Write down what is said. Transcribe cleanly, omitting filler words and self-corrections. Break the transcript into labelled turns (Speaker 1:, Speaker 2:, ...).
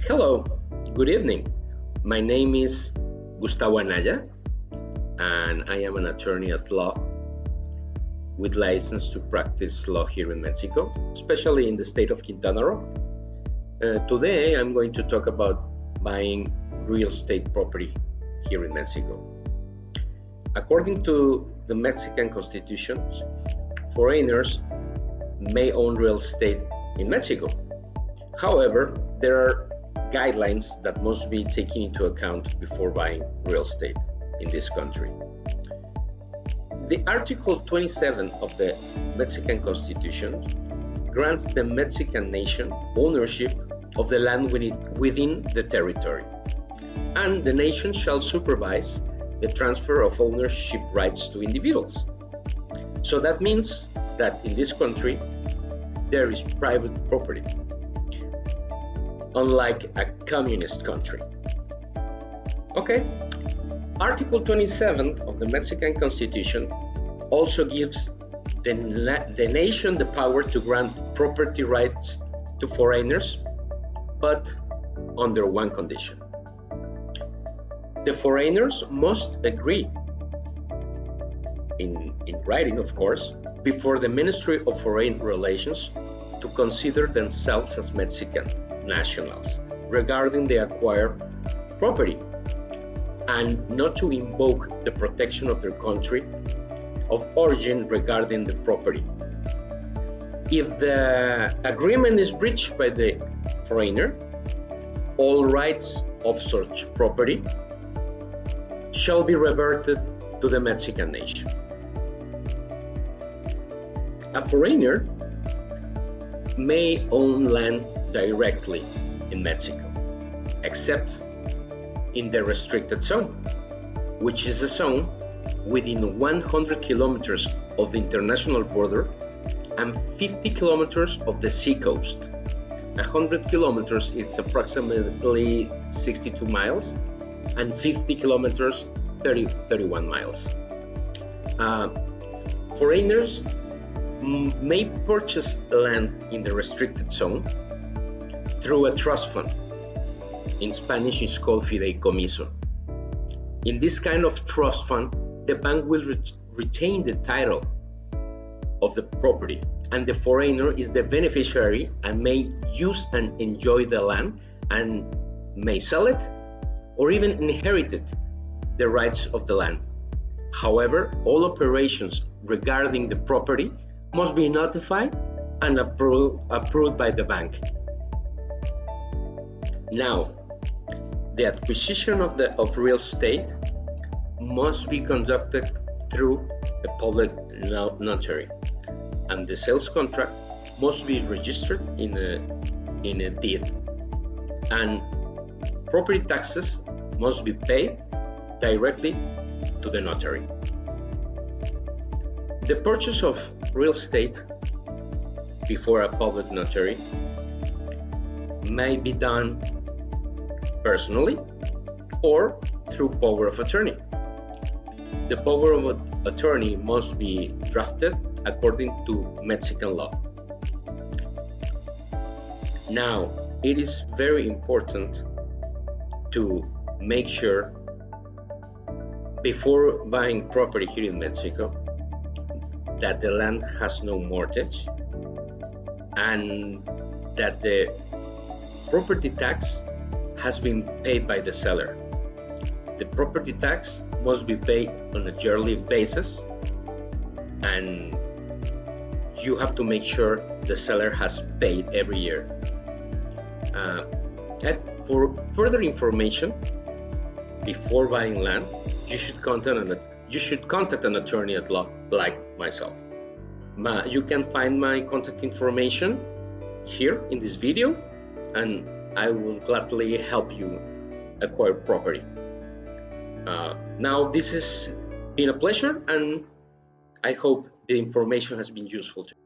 Speaker 1: Hello, good evening. My name is Gustavo Anaya, and I am an attorney at law with license to practice law here in Mexico, especially in the state of Quintana Roo. Today, I'm going to talk about buying real estate property here in Mexico. According to the Mexican Constitution, foreigners may own real estate in Mexico. However, there are guidelines that must be taken into account before buying real estate in this country. The Article 27 of the Mexican Constitution grants the Mexican nation ownership of the land within the territory, and the nation shall supervise the transfer of ownership rights to individuals. So that means that in this country, there is private property, unlike a communist country. Okay, Article 27 of the Mexican Constitution also gives the nation the power to grant property rights to foreigners, but under one condition. The foreigners must agree, in writing of course, before the Ministry of Foreign Relations to consider themselves as Mexican nationals regarding the acquired property, and not to invoke the protection of their country of origin regarding the property. If the agreement is breached by the foreigner, all rights of such property shall be reverted to the Mexican nation. A foreigner may own land directly in Mexico, except in the restricted zone, which is a zone within 100 kilometers of the international border and 50 kilometers of the sea coast. 100 kilometers is approximately 62 miles, and 50 kilometers, 31 miles. Foreigners may purchase land in the restricted zone through a trust fund. In Spanish, it's called fideicomiso. In this kind of trust fund, the bank will retain the title of the property, and the foreigner is the beneficiary and may use and enjoy the land, and may sell it or even inherit the rights of the land. However, all operations regarding the property must be notified and approved by the bank. Now, the acquisition of real estate must be conducted through a public notary, and the sales contract must be registered in a deed, and property taxes must be paid directly to the notary. The purchase of real estate before a public notary may be done personally or through power of attorney. The power of attorney must be drafted according to Mexican law. Now, it is very important to make sure before buying property here in Mexico that the land has no mortgage, and that the property tax has been paid by the seller. The property tax must be paid on a yearly basis, and you have to make sure the seller has paid every year. For further information before buying land, you should contact an attorney at law like myself. You can find my contact information here in this video, and I will gladly help you acquire property. Now, this has been a pleasure, and I hope the information has been useful to you.